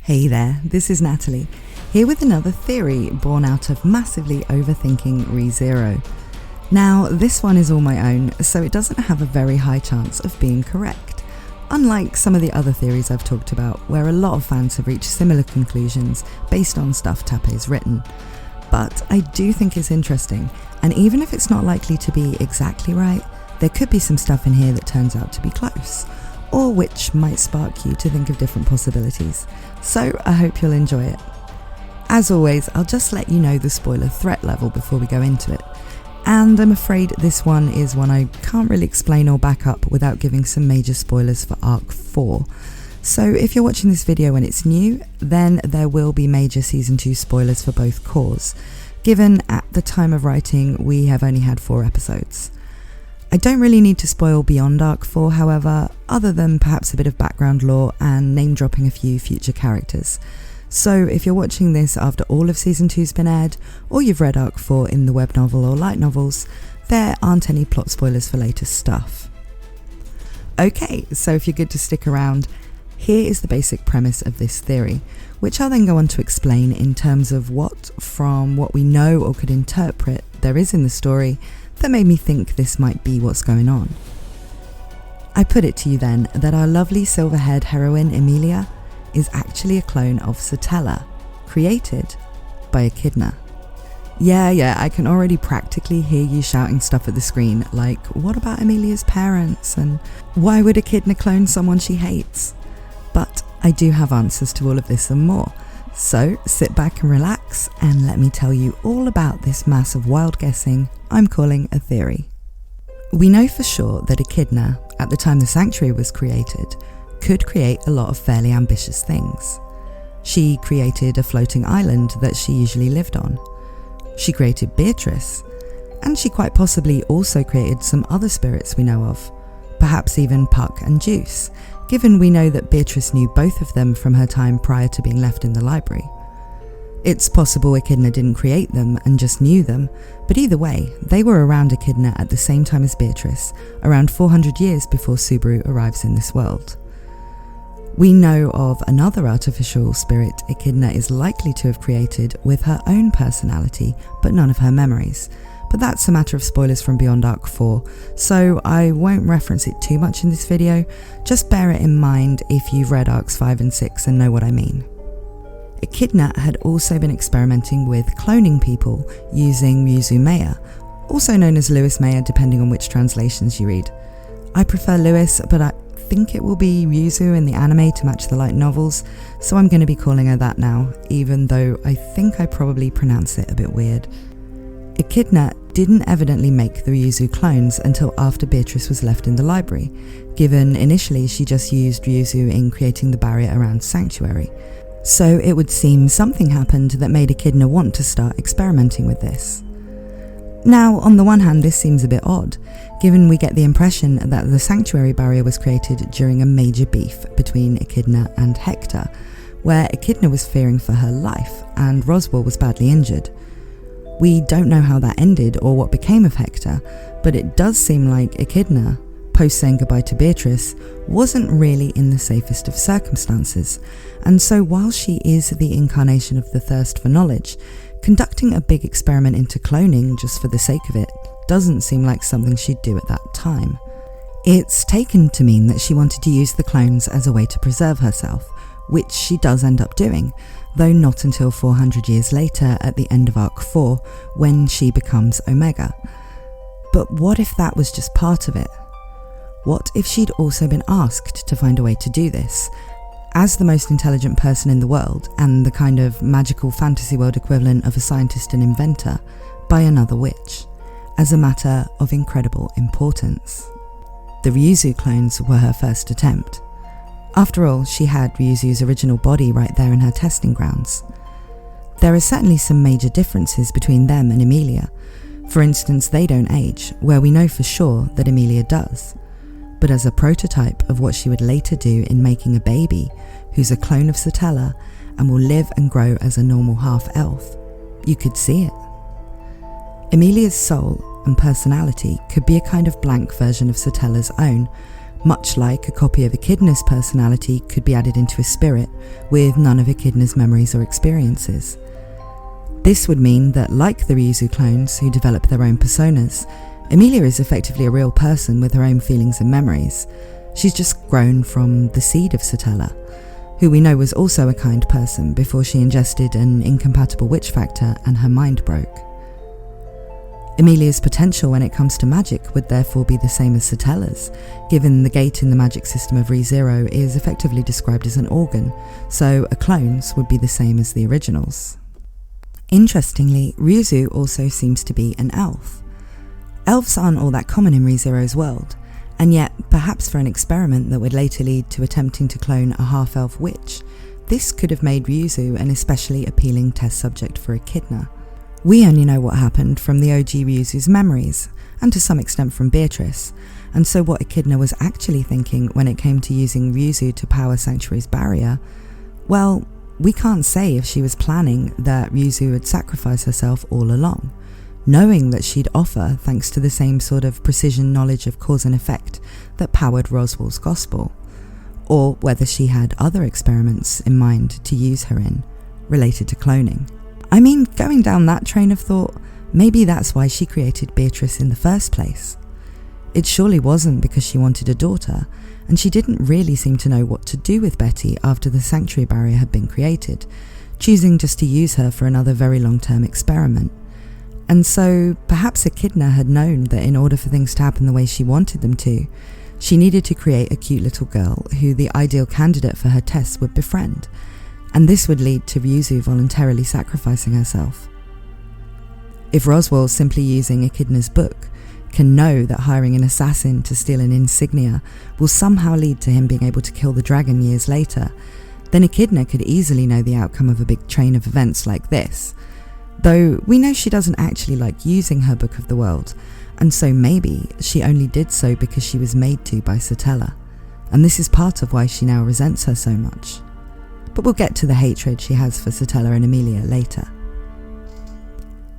Hey there, this is Natalie, here with another theory born out of massively overthinking ReZero. Now, this one is all my own, so it doesn't have a very high chance of being correct, unlike some of the other theories I've talked about, where a lot of fans have reached similar conclusions based on stuff Tappé's written. But I do think it's interesting, and even if it's not likely to be exactly right, there could be some stuff in here that turns out to be close, or which might spark you to think of different possibilities. So I hope you'll enjoy it. As always, I'll just let you know the spoiler threat level before we go into it. And I'm afraid this one is one I can't really explain or back up without giving some major spoilers for Arc 4. So if you're watching this video when it's new, then there will be major Season 2 spoilers for both cores, given at the time of writing we have only had 4 episodes. I don't really need to spoil beyond Arc 4, however, other than perhaps a bit of background lore and name dropping a few future characters. So if you're watching this after all of Season 2's been aired, or you've read Arc 4 in the web novel or light novels, there aren't any plot spoilers for later stuff. Okay, so if you're good to stick around, here is the basic premise of this theory, which I'll then go on to explain in terms of what, from what we know or could interpret, there is in the story that made me think this might be what's going on. I put it to you then that our lovely silver-haired heroine Emilia is actually a clone of Satella, created by Echidna. Yeah, I can already practically hear you shouting stuff at the screen like, what about Emilia's parents, and why would Echidna clone someone she hates? But I do have answers to all of this and more. So sit back and relax and let me tell you all about this mass of wild guessing I'm calling a theory. We know for sure that Echidna, at the time the Sanctuary was created, could create a lot of fairly ambitious things. She created a floating island that she usually lived on. She created Beatrice, and she quite possibly also created some other spirits we know of, perhaps even Puck and Juice, given we know that Beatrice knew both of them from her time prior to being left in the library. It's possible Echidna didn't create them and just knew them, but either way, they were around Echidna at the same time as Beatrice, around 400 years before Subaru arrives in this world. We know of another artificial spirit Echidna is likely to have created with her own personality, but none of her memories. But that's a matter of spoilers from beyond Arc 4, so I won't reference it too much in this video, just bear it in mind if you've read Arcs 5 and 6 and know what I mean. Echidna had also been experimenting with cloning people using Ryuzu Maya, also known as Lewis Maya depending on which translations you read. I prefer Lewis, but I think it will be Ryuzu in the anime to match the light novels, so I'm going to be calling her that now, even though I think I probably pronounce it a bit weird. Echidna didn't evidently make the Ryuzu clones until after Beatrice was left in the library, given initially she just used Ryuzu in creating the barrier around Sanctuary. So it would seem something happened that made Echidna want to start experimenting with this. Now, on the one hand, this seems a bit odd, given we get the impression that the Sanctuary barrier was created during a major beef between Echidna and Hector, where Echidna was fearing for her life and Roswell was badly injured. We don't know how that ended or what became of Hector, but it does seem like Echidna, post saying goodbye to Beatrice, wasn't really in the safest of circumstances, and so while she is the incarnation of the thirst for knowledge, conducting a big experiment into cloning just for the sake of it doesn't seem like something she'd do at that time. It's taken to mean that she wanted to use the clones as a way to preserve herself, which she does end up doing, though not until 400 years later at the end of Arc 4, when she becomes Omega. But what if that was just part of it? What if she'd also been asked to find a way to do this, as the most intelligent person in the world, and the kind of magical fantasy world equivalent of a scientist and inventor, by another witch, as a matter of incredible importance? The Ryuzu clones were her first attempt. After all, she had Ryuzu's original body right there in her testing grounds. There are certainly some major differences between them and Emilia. For instance, they don't age, where we know for sure that Emilia does. But as a prototype of what she would later do in making a baby, who's a clone of Satella and will live and grow as a normal half-elf, you could see it. Emilia's soul and personality could be a kind of blank version of Satella's own, much like a copy of Echidna's personality could be added into a spirit with none of Echidna's memories or experiences. This would mean that, like the Ryuzu clones who develop their own personas, Emilia is effectively a real person with her own feelings and memories. She's just grown from the seed of Satella, who we know was also a kind person before she ingested an incompatible witch factor and her mind broke. Emilia's potential when it comes to magic would therefore be the same as Satella's, given the gate in the magic system of ReZero is effectively described as an organ, so a clone's would be the same as the originals. Interestingly, Ryuzu also seems to be an elf. Elves aren't all that common in ReZero's world, and yet, perhaps for an experiment that would later lead to attempting to clone a half-elf witch, this could have made Ryuzu an especially appealing test subject for Echidna. We only know what happened from the OG Ryuzu's memories, and to some extent from Beatrice, and so what Echidna was actually thinking when it came to using Ryuzu to power Sanctuary's barrier, well, we can't say if she was planning that Ryuzu would sacrifice herself all along, knowing that she'd offer thanks to the same sort of precision knowledge of cause and effect that powered Roswell's gospel, or whether she had other experiments in mind to use her in, related to cloning. I mean, going down that train of thought, maybe that's why she created Beatrice in the first place. It surely wasn't because she wanted a daughter, and she didn't really seem to know what to do with Betty after the Sanctuary barrier had been created, choosing just to use her for another very long-term experiment. And so, perhaps Echidna had known that in order for things to happen the way she wanted them to, she needed to create a cute little girl who the ideal candidate for her tests would befriend, and this would lead to Ryuzu voluntarily sacrificing herself. If Roswell, simply using Echidna's book, can know that hiring an assassin to steal an insignia will somehow lead to him being able to kill the dragon years later, then Echidna could easily know the outcome of a big chain of events like this. Though we know she doesn't actually like using her Book of the World, and so maybe she only did so because she was made to by Satella, and this is part of why she now resents her so much. But we'll get to the hatred she has for Satella and Emilia later.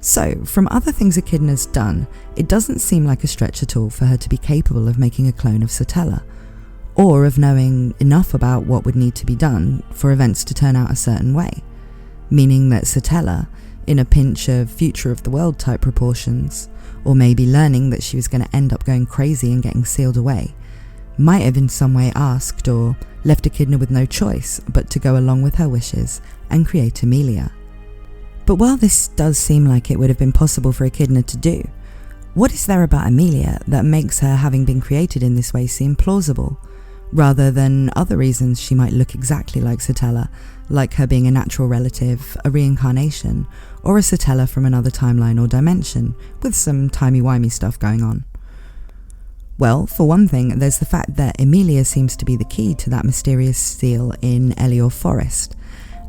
So, from other things Echidna's done, it doesn't seem like a stretch at all for her to be capable of making a clone of Satella, or of knowing enough about what would need to be done for events to turn out a certain way, meaning that Satella, in a pinch of future of the world type proportions, or maybe learning that she was going to end up going crazy and getting sealed away, might have in some way asked or left Echidna with no choice but to go along with her wishes and create Emilia. But while this does seem like it would have been possible for Echidna to do, what is there about Emilia that makes her having been created in this way seem plausible, rather than other reasons she might look exactly like Satella, like her being a natural relative, a reincarnation, or a Satella from another timeline or dimension, with some timey-wimey stuff going on? Well, for one thing, there's the fact that Emilia seems to be the key to that mysterious seal in ELIOR Forest,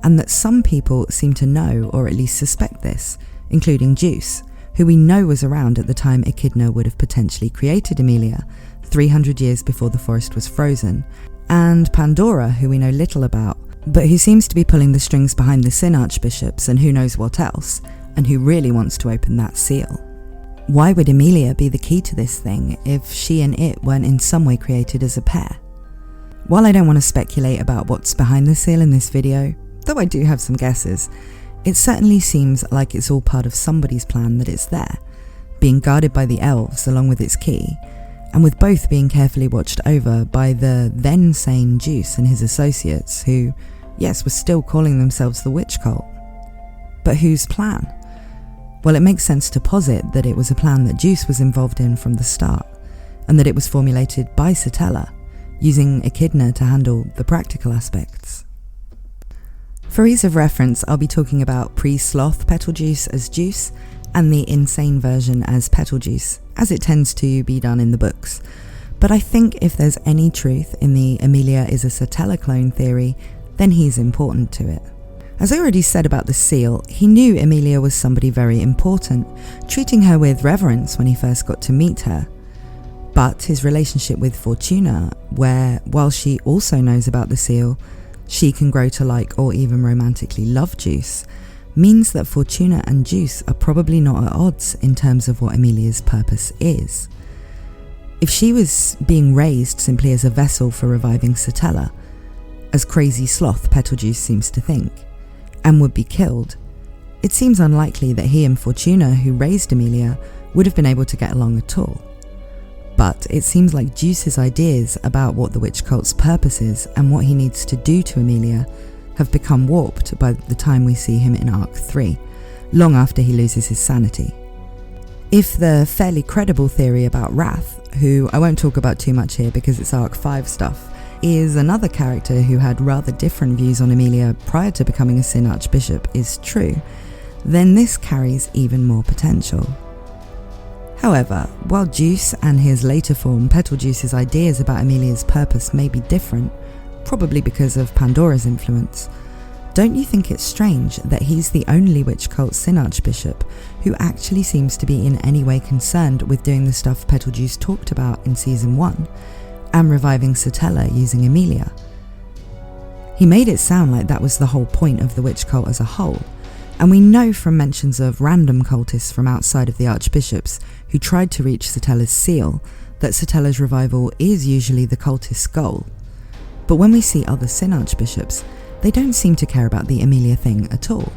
and that some people seem to know or at least suspect this, including Juice, who we know was around at the time Echidna would have potentially created Emilia, 300 years before the forest was frozen, and Pandora, who we know little about, but who seems to be pulling the strings behind the Sin Archbishops and who knows what else, and who really wants to open that seal. Why would Emilia be the key to this thing if she and it weren't in some way created as a pair? While I don't want to speculate about what's behind the seal in this video, though I do have some guesses, it certainly seems like it's all part of somebody's plan that it's there, being guarded by the elves along with its key, and with both being carefully watched over by the then sane Juice and his associates who, yes, were still calling themselves the witch cult. But whose plan? Well, it makes sense to posit that it was a plan that Juice was involved in from the start, and that it was formulated by Satella, using Echidna to handle the practical aspects. For ease of reference, I'll be talking about pre-sloth Petelgeuse as Juice, and the insane version as Petelgeuse, as it tends to be done in the books. But I think if there's any truth in the Emilia is a Satella clone theory, then he's important to it. As I already said about the seal, he knew Emilia was somebody very important, treating her with reverence when he first got to meet her. But his relationship with Fortuna, where, while she also knows about the seal, she can grow to like or even romantically love Juice, means that Fortuna and Juice are probably not at odds in terms of what Emilia's purpose is. If she was being raised simply as a vessel for reviving Satella, as crazy sloth Petelgeuse seems to think, and would be killed, it seems unlikely that he and Fortuna, who raised Emilia, would have been able to get along at all. But it seems like Juice's ideas about what the witch cult's purpose is and what he needs to do to Emilia have become warped by the time we see him in Arc 3, long after he loses his sanity. If the fairly credible theory about Wrath, who I won't talk about too much here because it's Arc 5 stuff, is another character who had rather different views on Emilia prior to becoming a Sin Archbishop, is true, then this carries even more potential. However, while Juice and his later form Petelgeuse's ideas about Emilia's purpose may be different, probably because of Pandora's influence, don't you think it's strange that he's the only witch cult Sin Archbishop who actually seems to be in any way concerned with doing the stuff Petelgeuse talked about in Season 1, and reviving Satella using Emilia? He made it sound like that was the whole point of the witch cult as a whole, and we know from mentions of random cultists from outside of the archbishops who tried to reach Satella's seal that Satella's revival is usually the cultist's goal. But when we see other Sin Archbishops, they don't seem to care about the Emilia thing at all.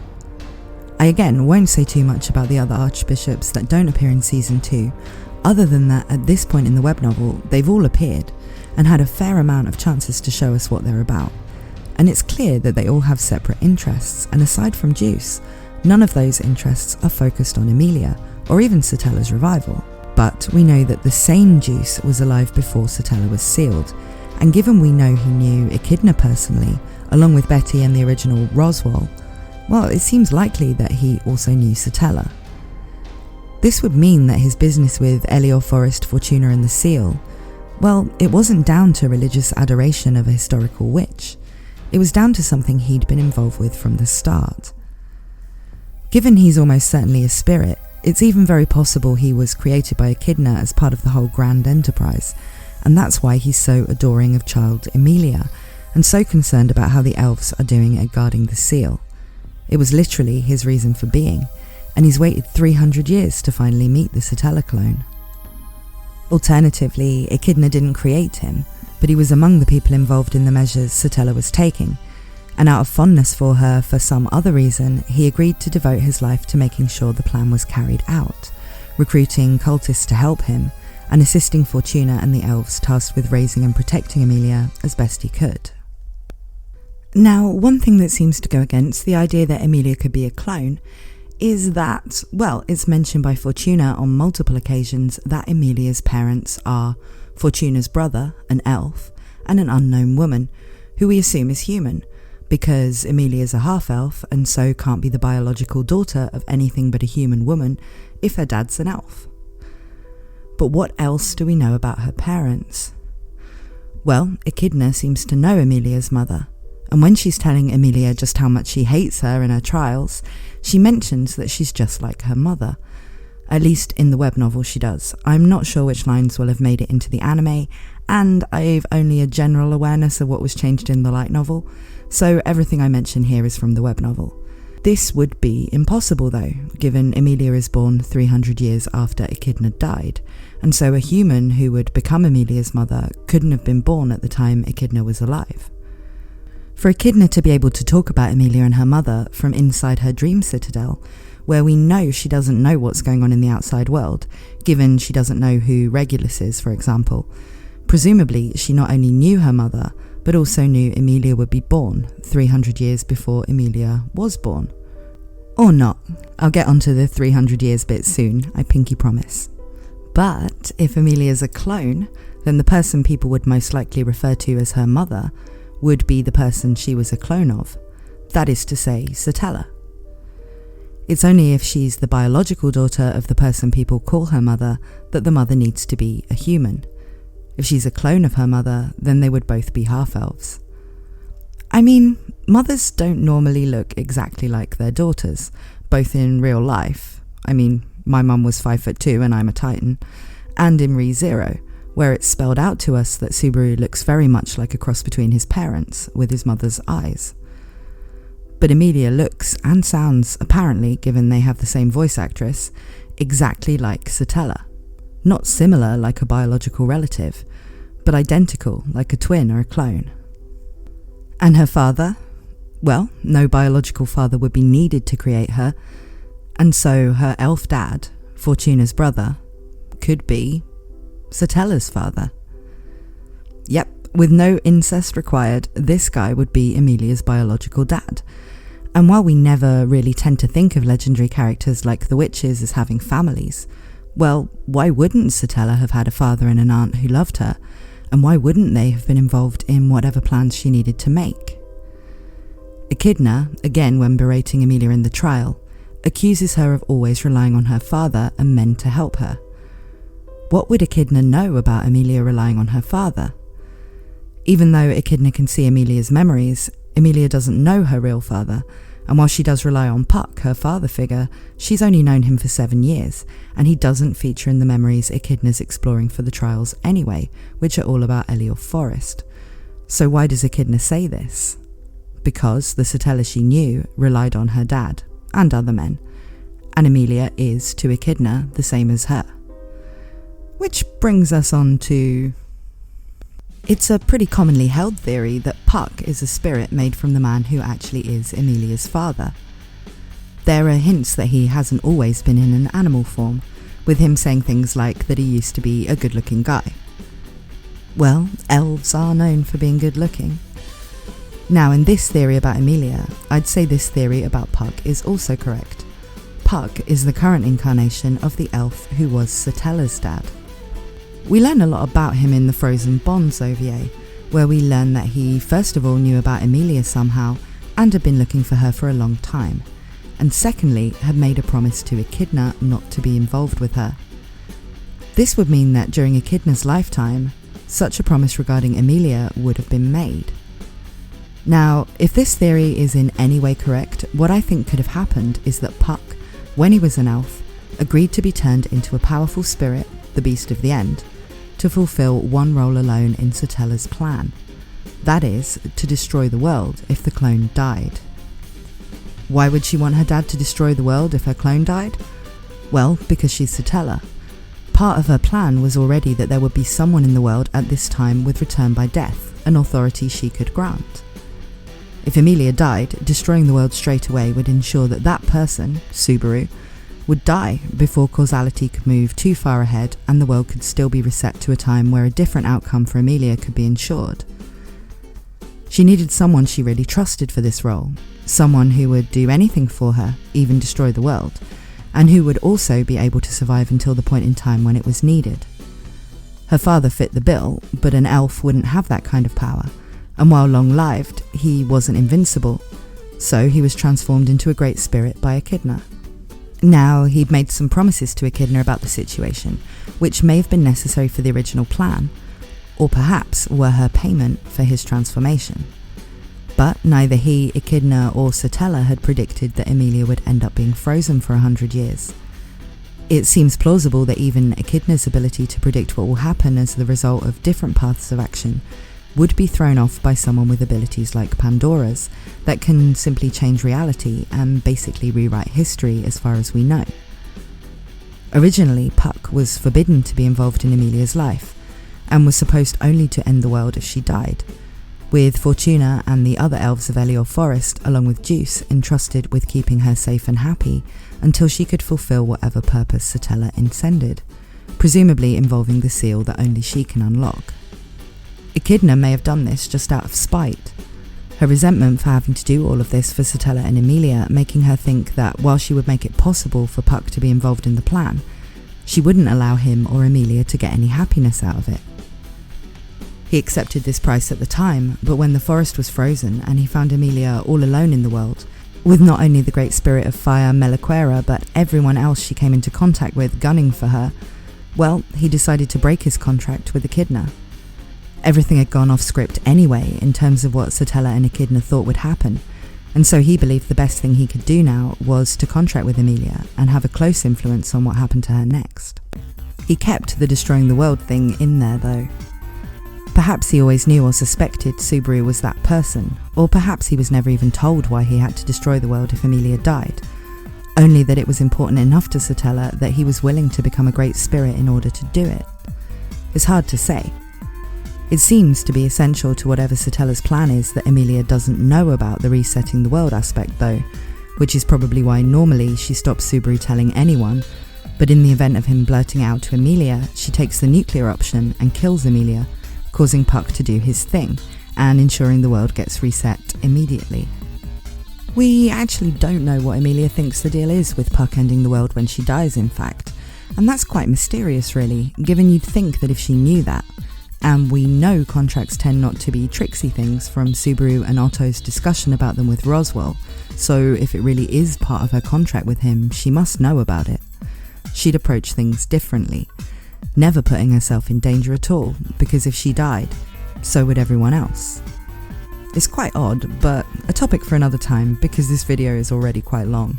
I again won't say too much about the other archbishops that don't appear in Season 2, other than that at this point in the web novel they've all appeared and had a fair amount of chances to show us what they're about. And it's clear that they all have separate interests, and aside from Juice, none of those interests are focused on Emilia, or even Satella's revival. But we know that the sane Juice was alive before Satella was sealed, and given we know he knew Echidna personally, along with Betty and the original Roswell, well, it seems likely that he also knew Satella. This would mean that his business with ELIOR, Forest, Fortuna and the Seal, well, it wasn't down to religious adoration of a historical witch. It was down to something he'd been involved with from the start. Given he's almost certainly a spirit, it's even very possible he was created by Echidna as part of the whole grand enterprise, and that's why he's so adoring of child Emilia, and so concerned about how the elves are doing at guarding the seal. It was literally his reason for being, and he's waited 300 years to finally meet the Satella clone. Alternatively, Echidna didn't create him, but he was among the people involved in the measures Satella was taking, and out of fondness for her for some other reason, he agreed to devote his life to making sure the plan was carried out, recruiting cultists to help him, and assisting Fortuna and the elves tasked with raising and protecting Emilia as best he could. Now, one thing that seems to go against the idea that Emilia could be a clone is that, well, it's mentioned by Fortuna on multiple occasions that Emilia's parents are Fortuna's brother, an elf, and an unknown woman, who we assume is human, because Emilia's a half-elf and so can't be the biological daughter of anything but a human woman if her dad's an elf. But what else do we know about her parents? Well, Echidna seems to know Emilia's mother, and when she's telling Emilia just how much she hates her in her trials, she mentions that she's just like her mother. At least in the web novel she does. I'm not sure which lines will have made it into the anime, and I've only a general awareness of what was changed in the light novel, so everything I mention here is from the web novel. This would be impossible though, given Emilia is born 300 years after Echidna died, and so a human who would become Emilia's mother couldn't have been born at the time Echidna was alive. For Echidna to be able to talk about Emilia and her mother from inside her dream citadel, where we know she doesn't know what's going on in the outside world, given she doesn't know who Regulus is, for example. Presumably, she not only knew her mother, but also knew Emilia would be born 300 years before Emilia was born. Or not. I'll get onto the 300 years bit soon, I pinky promise. But if Emilia's a clone, then the person people would most likely refer to as her mother would be the person she was a clone of. That is to say, Satella. It's only if she's the biological daughter of the person people call her mother that the mother needs to be a human. If she's a clone of her mother, then they would both be half-elves. I mean, mothers don't normally look exactly like their daughters, both in real life. I mean, my mum was 5'2" and I'm a Titan, and in ReZero, where it's spelled out to us that Subaru looks very much like a cross between his parents with his mother's eyes. But Emilia looks and sounds, apparently, given they have the same voice actress, exactly like Satella. Not similar like a biological relative, but identical like a twin or a clone. And her father? Well, no biological father would be needed to create her, and so her elf dad, Fortuna's brother, could be Satella's father. Yep, with no incest required, this guy would be Emilia's biological dad. And while we never really tend to think of legendary characters like the witches as having families, well, why wouldn't Satella have had a father and an aunt who loved her? And why wouldn't they have been involved in whatever plans she needed to make? Echidna, again when berating Emilia in the trial, accuses her of always relying on her father and men to help her. What would Echidna know about Emilia relying on her father? Even though Echidna can see Emilia's memories, Emilia doesn't know her real father, and while she does rely on Puck, her father figure, she's only known him for 7 years, and he doesn't feature in the memories Echidna's exploring for the trials anyway, which are all about ELIOR Forest. So why does Echidna say this? Because the Satella she knew relied on her dad, and other men, and Emilia is, to Echidna, the same as her. Which brings us on to... It's a pretty commonly held theory that Puck is a spirit made from the man who actually is Emilia's father. There are hints that he hasn't always been in an animal form, with him saying things like that he used to be a good-looking guy. Well, elves are known for being good-looking. Now, in this theory about Emilia, I'd say this theory about Puck is also correct. Puck is the current incarnation of the elf who was Satella's dad. We learn a lot about him in the Frozen Bonds OVA, where we learn that he first of all knew about Emilia somehow and had been looking for her for a long time, and secondly had made a promise to Echidna not to be involved with her. This would mean that during Echidna's lifetime, such a promise regarding Emilia would have been made. Now, if this theory is in any way correct, what I think could have happened is that Puck, when he was an elf, agreed to be turned into a powerful spirit, the Beast of the End, to fulfill one role alone in Satella's plan. That is, to destroy the world if the clone died. Why would she want her dad to destroy the world if her clone died? Well, because she's Satella. Part of her plan was already that there would be someone in the world at this time with return by death, an authority she could grant. If Emilia died, destroying the world straight away would ensure that that person, Subaru, would die before causality could move too far ahead and the world could still be reset to a time where a different outcome for Emilia could be ensured. She needed someone she really trusted for this role, someone who would do anything for her, even destroy the world, and who would also be able to survive until the point in time when it was needed. Her father fit the bill, but an elf wouldn't have that kind of power, and while long-lived, he wasn't invincible, so he was transformed into a great spirit by Echidna. Now, he'd made some promises to Echidna about the situation, which may have been necessary for the original plan, or perhaps were her payment for his transformation. But neither he, Echidna, or Satella had predicted that Emilia would end up being frozen for 100 years. It seems plausible that even Echidna's ability to predict what will happen as the result of different paths of action would be thrown off by someone with abilities like Pandora's that can simply change reality and basically rewrite history as far as we know. Originally, Puck was forbidden to be involved in Emilia's life and was supposed only to end the world if she died, with Fortuna and the other elves of ELIOR Forest, along with Juice, entrusted with keeping her safe and happy until she could fulfill whatever purpose Satella intended, presumably involving the seal that only she can unlock. Echidna may have done this just out of spite, her resentment for having to do all of this for Satella and Emilia making her think that while she would make it possible for Puck to be involved in the plan, she wouldn't allow him or Emilia to get any happiness out of it. He accepted this price at the time, but when the forest was frozen and he found Emilia all alone in the world, with not only the great spirit of fire Meliquera but everyone else she came into contact with gunning for her, well, he decided to break his contract with Echidna. Everything had gone off script anyway in terms of what Satella and Echidna thought would happen, and so he believed the best thing he could do now was to contract with Emilia and have a close influence on what happened to her next. He kept the destroying the world thing in there though. Perhaps he always knew or suspected Subaru was that person, or perhaps he was never even told why he had to destroy the world if Emilia died. only that it was important enough to Satella that he was willing to become a great spirit in order to do it. It's hard to say. It seems to be essential to whatever Satella's plan is that Emilia doesn't know about the resetting the world aspect though, which is probably why normally she stops Subaru telling anyone, but in the event of him blurting out to Emilia, she takes the nuclear option and kills Emilia, causing Puck to do his thing, and ensuring the world gets reset immediately. We actually don't know what Emilia thinks the deal is with Puck ending the world when she dies, in fact, and that's quite mysterious really, given you'd think that if she knew that, and we know contracts tend not to be tricksy things from Subaru and Otto's discussion about them with Roswell, so if it really is part of her contract with him, she must know about it. She'd approach things differently, never putting herself in danger at all, because if she died, so would everyone else. It's quite odd, but a topic for another time because this video is already quite long.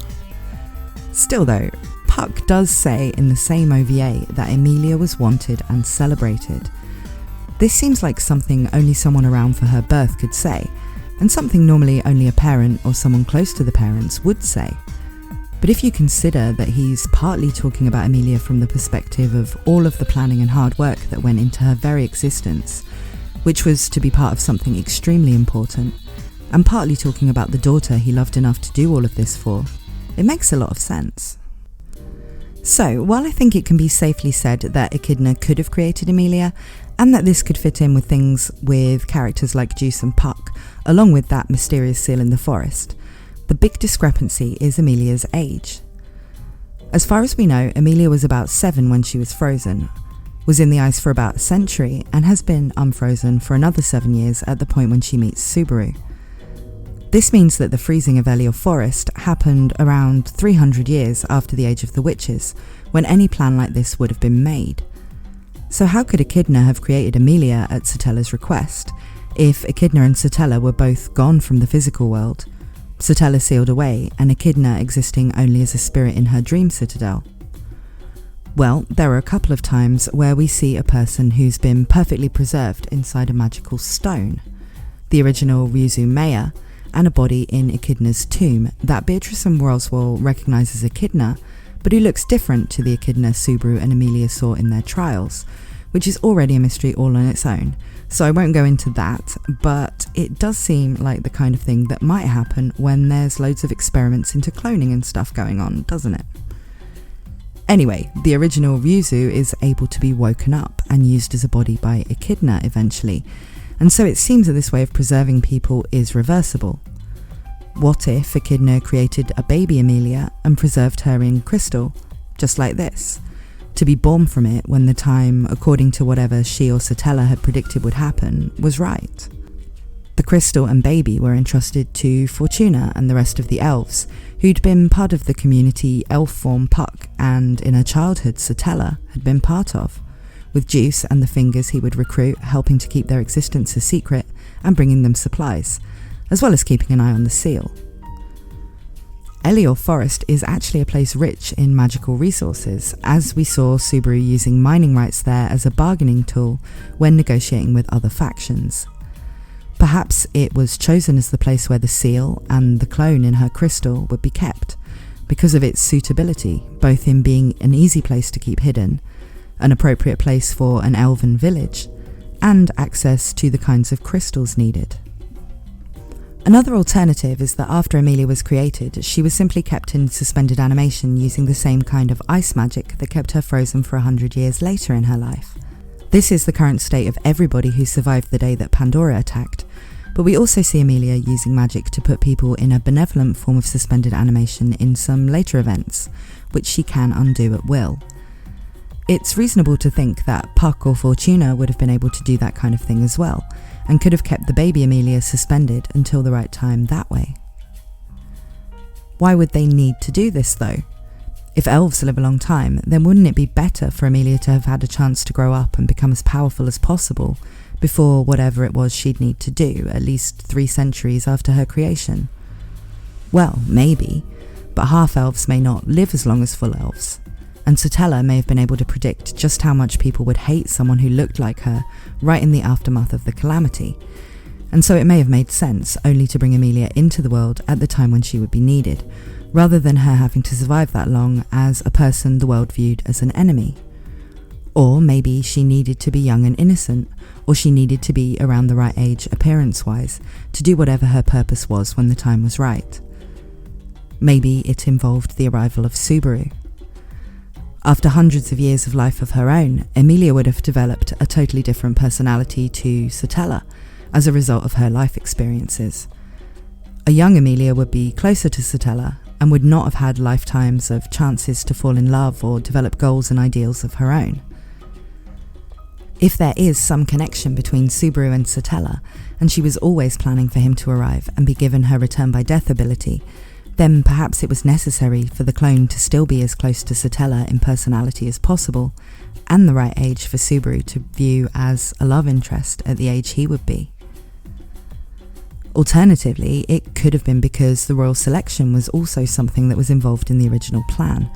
Still though, Puck does say in the same OVA that Emilia was wanted and celebrated. This seems like something only someone around for her birth could say, and something normally only a parent or someone close to the parents would say. But if you consider that he's partly talking about Emilia from the perspective of all of the planning and hard work that went into her very existence, which was to be part of something extremely important, and partly talking about the daughter he loved enough to do all of this for, it makes a lot of sense. So, while I think it can be safely said that Echidna could have created Emilia, and that this could fit in with things with characters like Juice and Puck, along with that mysterious seal in the forest, the big discrepancy is Emilia's age. As far as we know, Emilia was about 7 when she was frozen, was in the ice for about a century, and has been unfrozen for another 7 years at the point when she meets Subaru. This means that the freezing of ELIOR Forest happened around 300 years after the Age of the Witches, when any plan like this would have been made. So how could Echidna have created Emilia at Satella's request, if Echidna and Satella were both gone from the physical world, Satella sealed away and Echidna existing only as a spirit in her dream citadel? Well, there are a couple of times where we see a person who's been perfectly preserved inside a magical stone, the original Ryuzu Maya, and a body in Echidna's tomb that Beatrice and Roswell recognise as Echidna, but who looks different to the Echidna Subaru and Emilia saw in their trials, which is already a mystery all on its own, so I won't go into that, but it does seem like the kind of thing that might happen when there's loads of experiments into cloning and stuff going on, doesn't it? Anyway, the original Ryuzu is able to be woken up and used as a body by Echidna eventually, and so it seems that this way of preserving people is reversible. What if Echidna created a baby Emilia and preserved her in crystal, just like this, to be born from it when the time, according to whatever she or Satella had predicted would happen, was right? The crystal and baby were entrusted to Fortuna and the rest of the elves, who'd been part of the community elf form Puck and, in her childhood, Satella had been part of, with Juice and the fingers he would recruit helping to keep their existence a secret and bringing them supplies, as well as keeping an eye on the seal. ELIOR Forest is actually a place rich in magical resources, as we saw Subaru using mining rights there as a bargaining tool when negotiating with other factions. Perhaps it was chosen as the place where the seal and the clone in her crystal would be kept, because of its suitability, both in being an easy place to keep hidden, an appropriate place for an elven village, and access to the kinds of crystals needed. Another alternative is that after Emilia was created, she was simply kept in suspended animation using the same kind of ice magic that kept her frozen for 100 years later in her life. This is the current state of everybody who survived the day that Pandora attacked, but we also see Emilia using magic to put people in a benevolent form of suspended animation in some later events, which she can undo at will. It's reasonable to think that Puck or Fortuna would have been able to do that kind of thing as well, and could have kept the baby Emilia suspended until the right time that way. Why would they need to do this though? If elves live a long time, then wouldn't it be better for Emilia to have had a chance to grow up and become as powerful as possible before whatever it was she'd need to do, at least 3 centuries after her creation? Well, maybe, but half-elves may not live as long as full elves, and Satella may have been able to predict just how much people would hate someone who looked like her right in the aftermath of the calamity, and so it may have made sense only to bring Emilia into the world at the time when she would be needed, rather than her having to survive that long as a person the world viewed as an enemy. Or maybe she needed to be young and innocent, or she needed to be around the right age appearance-wise to do whatever her purpose was when the time was right. Maybe it involved the arrival of Subaru. After hundreds of years of life of her own, Emilia would have developed a totally different personality to Satella as a result of her life experiences. A young Emilia would be closer to Satella and would not have had lifetimes of chances to fall in love or develop goals and ideals of her own. If there is some connection between Subaru and Satella, and she was always planning for him to arrive and be given her return by death ability, then perhaps it was necessary for the clone to still be as close to Satella in personality as possible, and the right age for Subaru to view as a love interest at the age he would be. Alternatively, it could have been because the royal selection was also something that was involved in the original plan,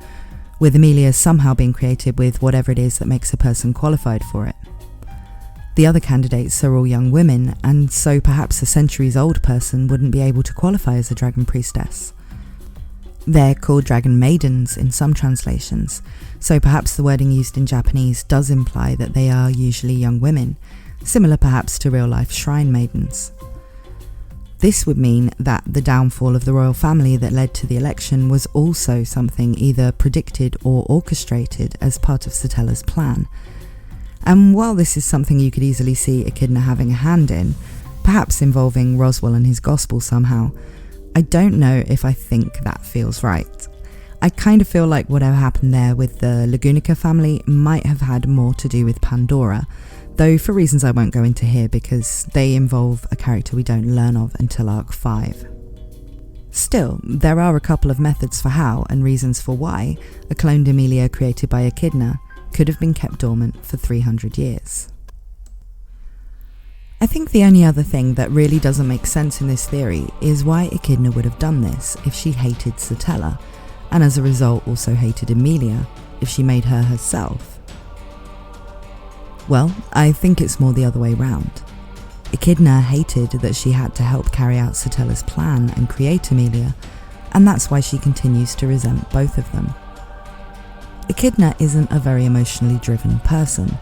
with Emilia somehow being created with whatever it is that makes a person qualified for it. The other candidates are all young women, and so perhaps a centuries-old person wouldn't be able to qualify as a dragon priestess. They're called dragon maidens in some translations, so perhaps the wording used in Japanese does imply that they are usually young women, similar perhaps to real-life shrine maidens. This would mean that the downfall of the royal family that led to the election was also something either predicted or orchestrated as part of Satella's plan. And while this is something you could easily see Echidna having a hand in, perhaps involving Roswell and his gospel somehow, I don't know if I think that feels right. I kind of feel like whatever happened there with the Lagunica family might have had more to do with Pandora, though for reasons I won't go into here because they involve a character we don't learn of until Arc 5. Still, there are a couple of methods for how and reasons for why a cloned Emilia created by Echidna could have been kept dormant for 300 years. I think the only other thing that really doesn't make sense in this theory is why Echidna would have done this if she hated Satella, and as a result also hated Emilia if she made her herself. Well, I think it's more the other way round. Echidna hated that she had to help carry out Satella's plan and create Emilia, and that's why she continues to resent both of them. Echidna isn't a very emotionally driven person.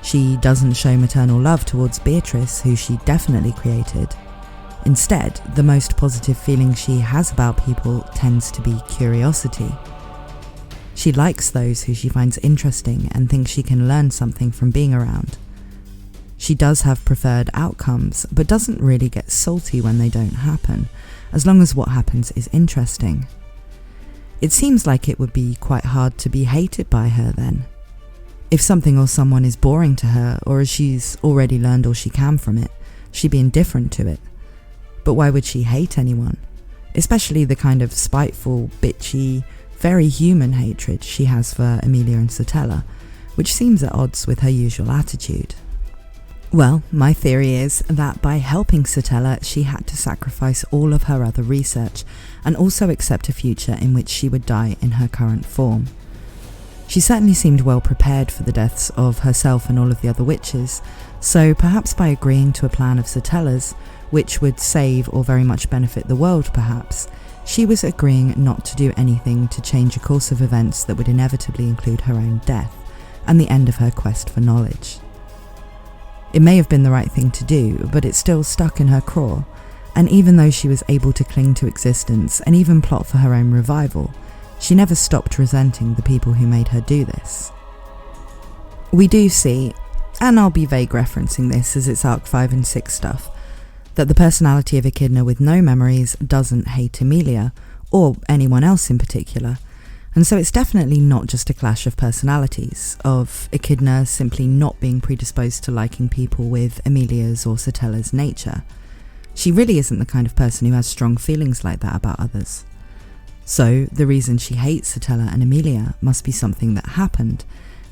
She doesn't show maternal love towards Beatrice, who she definitely created. Instead, the most positive feeling she has about people tends to be curiosity. She likes those who she finds interesting and thinks she can learn something from being around. She does have preferred outcomes, but doesn't really get salty when they don't happen, as long as what happens is interesting. It seems like it would be quite hard to be hated by her then. If something or someone is boring to her, or as she's already learned all she can from it, she'd be indifferent to it. But why would she hate anyone? Especially the kind of spiteful, bitchy, very human hatred she has for Emilia and Satella, which seems at odds with her usual attitude. Well, my theory is that by helping Satella, she had to sacrifice all of her other research and also accept a future in which she would die in her current form. She certainly seemed well prepared for the deaths of herself and all of the other witches, so perhaps by agreeing to a plan of Satella's, which would save or very much benefit the world perhaps, she was agreeing not to do anything to change a course of events that would inevitably include her own death and the end of her quest for knowledge. It may have been the right thing to do, but it still stuck in her craw, and even though she was able to cling to existence and even plot for her own revival, she never stopped resenting the people who made her do this. We do see, and I'll be vague referencing this as it's Arc 5 and 6 stuff, that the personality of Echidna with no memories doesn't hate Emilia, or anyone else in particular, and so it's definitely not just a clash of personalities, of Echidna simply not being predisposed to liking people with Emilia's or Satella's nature. She really isn't the kind of person who has strong feelings like that about others. So the reason she hates Satella and Emilia must be something that happened,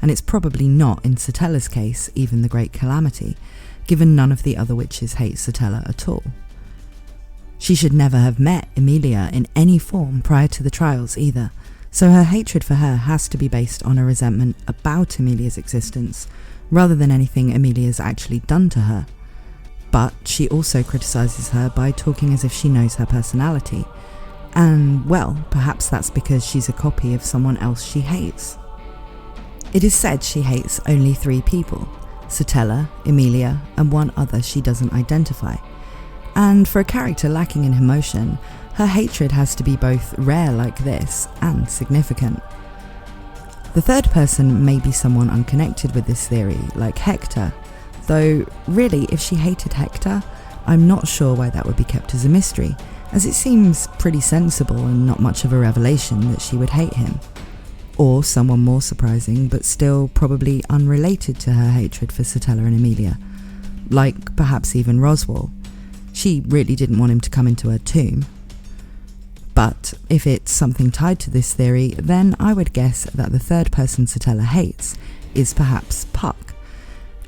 and it's probably not, in Satella's case, even the Great Calamity, given none of the other witches hate Satella at all. She should never have met Emilia in any form prior to the trials either, so her hatred for her has to be based on a resentment about Emilia's existence, rather than anything Emilia's actually done to her. But she also criticises her by talking as if she knows her personality, And well, perhaps that's because she's a copy of someone else she hates. It is said she hates only 3 people: Satella, Emilia, and one other she doesn't identify. And for a character lacking in emotion, her hatred has to be both rare like this and significant. The third person may be someone unconnected with this theory, like Hector, though really if she hated Hector, I'm not sure why that would be kept as a mystery, as it seems pretty sensible and not much of a revelation that she would hate him. Or someone more surprising, but still probably unrelated to her hatred for Satella and Emilia, like perhaps even Roswell. She really didn't want him to come into her tomb. But if it's something tied to this theory, then I would guess that the third person Satella hates is perhaps Puck.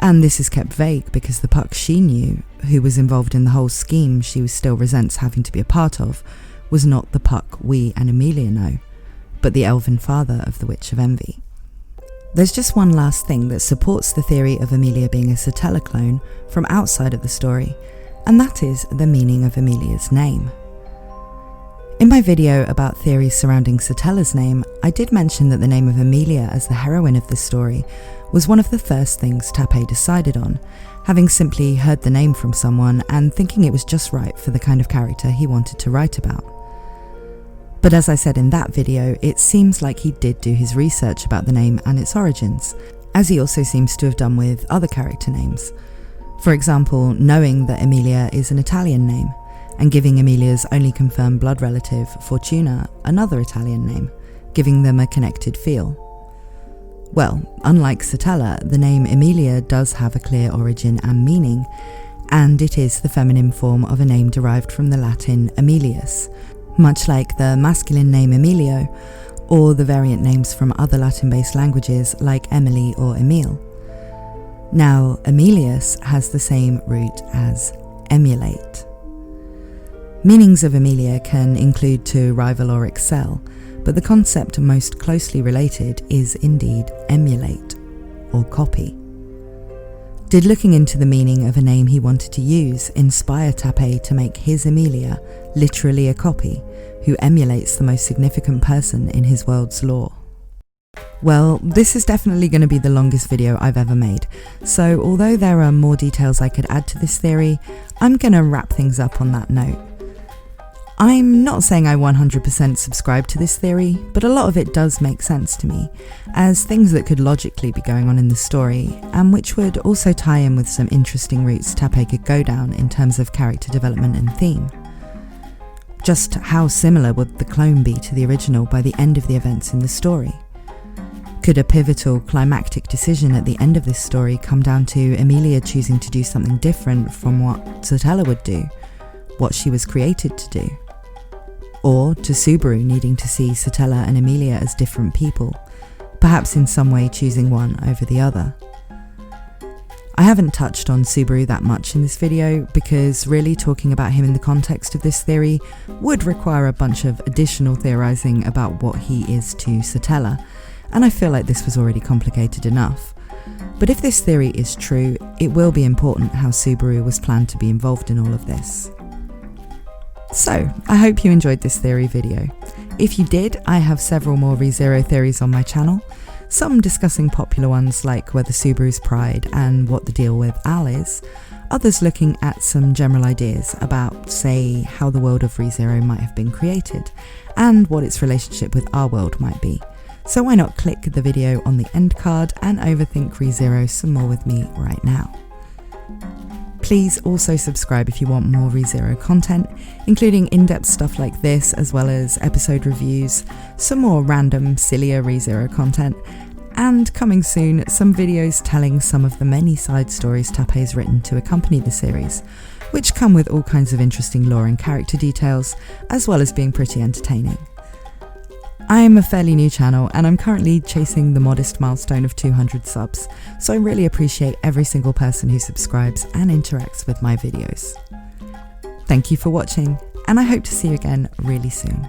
And this is kept vague because the Puck she knew, who was involved in the whole scheme she still resents having to be a part of, was not the Puck we and Emilia know, but the elven father of the Witch of Envy. There's just one last thing that supports the theory of Emilia being a Satella clone from outside of the story, and that is the meaning of Emilia's name. In my video about theories surrounding Satella's name, I did mention that the name of Emilia as the heroine of this story was one of the first things Tappé decided on, having simply heard the name from someone and thinking it was just right for the kind of character he wanted to write about. But as I said in that video, it seems like he did do his research about the name and its origins, as he also seems to have done with other character names. For example, knowing that Emilia is an Italian name, and giving Emilia's only confirmed blood relative, Fortuna, another Italian name, giving them a connected feel. Well, unlike Satella, the name Emilia does have a clear origin and meaning, and it is the feminine form of a name derived from the Latin Emilius, much like the masculine name Emilio, or the variant names from other Latin-based languages like Emily or Emile. Now, Emilius has the same root as emulate. Meanings of Emilia can include to rival or excel, but the concept most closely related is indeed emulate, or copy. Did looking into the meaning of a name he wanted to use inspire Tappé to make his Emilia literally a copy, who emulates the most significant person in his world's lore? Well, this is definitely going to be the longest video I've ever made, so although there are more details I could add to this theory, I'm going to wrap things up on that note. I'm not saying I 100% subscribe to this theory, but a lot of it does make sense to me, as things that could logically be going on in the story, and which would also tie in with some interesting routes Tappé could go down in terms of character development and theme. Just how similar would the clone be to the original by the end of the events in the story? Could a pivotal, climactic decision at the end of this story come down to Emilia choosing to do something different from what Satella would do, what she was created to do? Or to Subaru needing to see Satella and Emilia as different people, perhaps in some way choosing one over the other. I haven't touched on Subaru that much in this video because really talking about him in the context of this theory would require a bunch of additional theorizing about what he is to Satella, and I feel like this was already complicated enough. But if this theory is true, it will be important how Subaru was planned to be involved in all of this. So, I hope you enjoyed this theory video. If you did, I have several more ReZero theories on my channel, some discussing popular ones like whether Subaru's pride and what the deal with Al is, others looking at some general ideas about, say, how the world of ReZero might have been created, and what its relationship with our world might be. So why not click the video on the end card and overthink ReZero some more with me right now. Please also subscribe if you want more ReZero content, including in-depth stuff like this, as well as episode reviews, some more random, sillier ReZero content, and coming soon, some videos telling some of the many side stories Tappé's written to accompany the series, which come with all kinds of interesting lore and character details, as well as being pretty entertaining. I'm a fairly new channel and I'm currently chasing the modest milestone of 200 subs, so I really appreciate every single person who subscribes and interacts with my videos. Thank you for watching, and I hope to see you again really soon.